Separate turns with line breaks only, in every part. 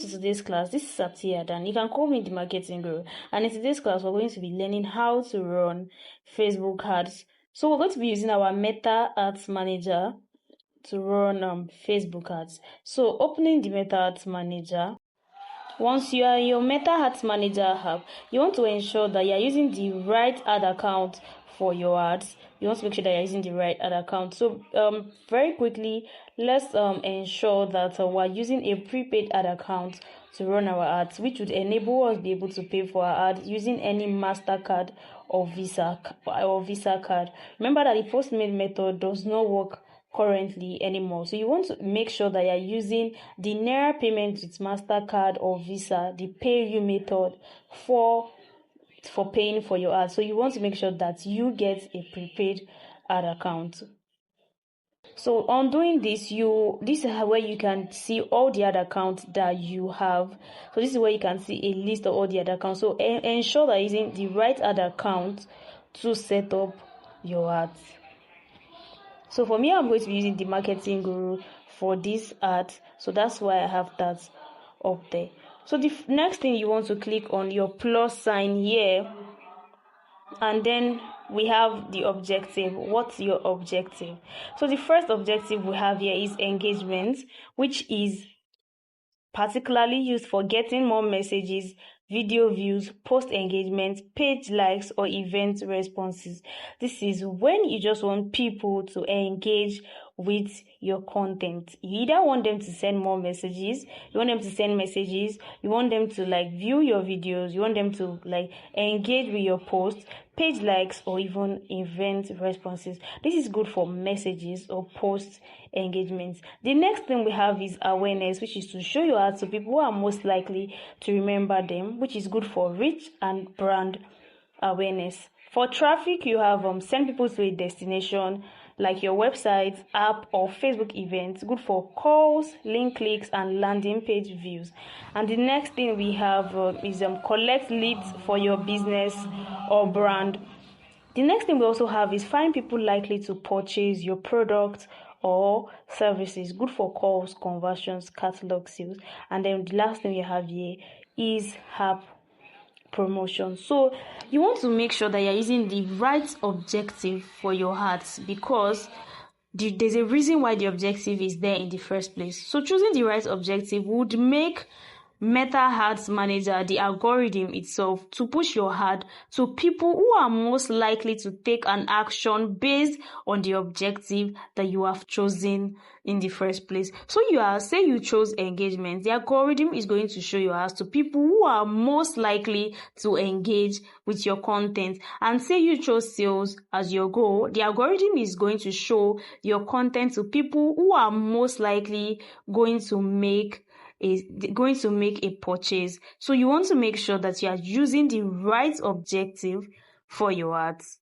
To today's class. This is Satya and you can call me the marketing guru. And in today's class, we're going to be learning how to run Facebook ads. So we're going to be using our Meta Ads Manager to run Facebook ads. So opening the Meta Ads Manager. Once you are in your Meta Ads Manager app, you want to ensure that you are using the right ad account for your ads. You want to make sure that you're using the right ad account. So very quickly, let's ensure that we're using a prepaid ad account to run our ads, which would enable us be able to pay for our ads using any MasterCard or Visa card. Remember that the Postmates method does not work currently anymore. So you want to make sure that you're using the Naira payment with MasterCard or Visa, the pay you method for paying for your ads. So you want to make sure that you get a prepaid ad account. So on doing this, this is where you can see all the ad accounts that you have. So this is where you can see a list of all the ad accounts. So ensure that you're using the right ad account to set up your ads. So for me, I'm going to be using the marketing guru for this ad. So that's why I have that up there. So the next thing, you want to click on your plus sign here. And then we have the objective. What's your objective? So the first objective we have here is engagement, which is particularly used for getting more messages, video views, post engagement, page likes, or event responses. This is when you just want people to engage with your content. You either want them to send more messages, you want them to send messages, you want them to view your videos, you want them to engage with your posts, page likes, or even event responses. This is good for messages or post engagements. The next thing we have is awareness, which is to show your ads to people who are most likely to remember them, which is good for reach and brand awareness. For traffic, you have send people to a destination like your website, app, or Facebook events. Good for calls, link clicks, and landing page views. And the next thing we have is collect leads for your business or brand. The next thing we also have is find people likely to purchase your product or services. Good for calls, conversions, catalog sales. And then the last thing we have here is app promotion. So you want to make sure that you're using the right objective for your ads, because there's a reason why the objective is there in the first place. So choosing the right objective would make Meta Ads Manager, the algorithm itself, to push your ad to people who are most likely to take an action based on the objective that you have chosen in the first place. So say you chose engagement, the algorithm is going to show your ads to people who are most likely to engage with your content. And say you chose sales as your goal, the algorithm is going to show your content to people who are most likely going to make a purchase. So you want to make sure that you are using the right objective for your ads.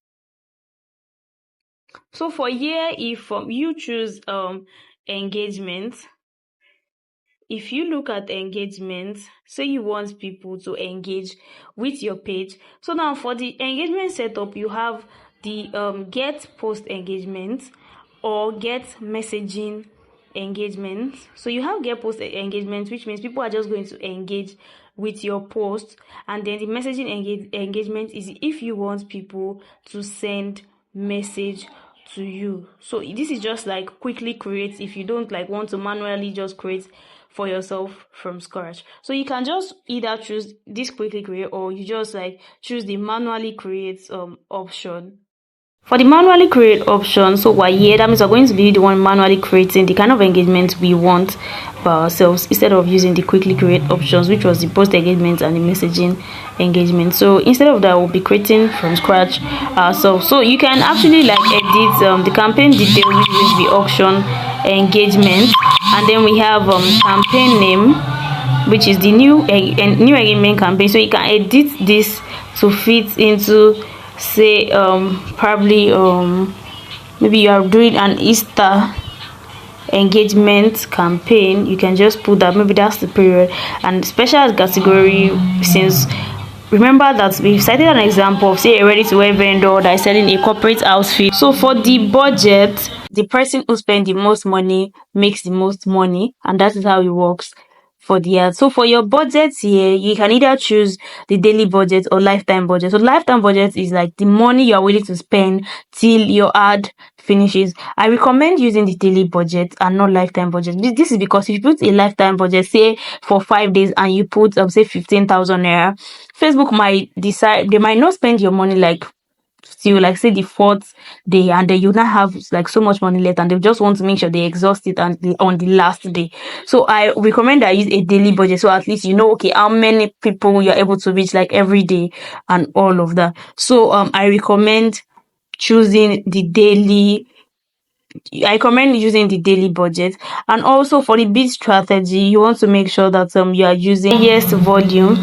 So for here, if you choose engagement, if you look at engagement, say you want people to engage with your page. So now for the engagement setup, you have the get post engagement or get messaging engagement. So you have get post engagement, which means people are just going to engage with your post, and then the messaging engagement is if you want people to send message to you. So this is just quickly create if you don't want to manually just create for yourself from scratch. So you can just either choose this quickly create, or you just choose the manually create option. For the manually create option, so we're here, that means we're going to be the one manually creating the kind of engagement we want by ourselves, instead of using the quickly create options, which was the post engagement and the messaging engagement. So instead of that, we'll be creating from scratch ourselves. So you can actually edit the campaign detail, which is the auction engagement, and then we have campaign name, which is the new engagement campaign. So you can edit this to fit into, say probably maybe you are doing an Easter engagement campaign. You can just put that, maybe that's the period, and special category, since remember that we've cited an example of, say, a ready-to-wear vendor that is selling a corporate outfit. So for the budget, the person who spends the most money makes the most money, and that is how it works for the ad. So for your budget here, you can either choose the daily budget or lifetime budget. So lifetime budget is like the money you are willing to spend till your ad finishes. I recommend using the daily budget and not lifetime budget. This is because if you put a lifetime budget, say for 5 days, and you put say 15,000 naira, Facebook might decide they might not spend your money like till like say the fourth day, and then you not have like so much money left, and they just want to make sure they exhaust it on the last day. So I recommend I use a daily budget, so at least you know okay how many people you're able to reach like every day and all of that. So I recommend choosing the daily I recommend using the daily budget. And also for the bid strategy, you want to make sure that you are using highest volume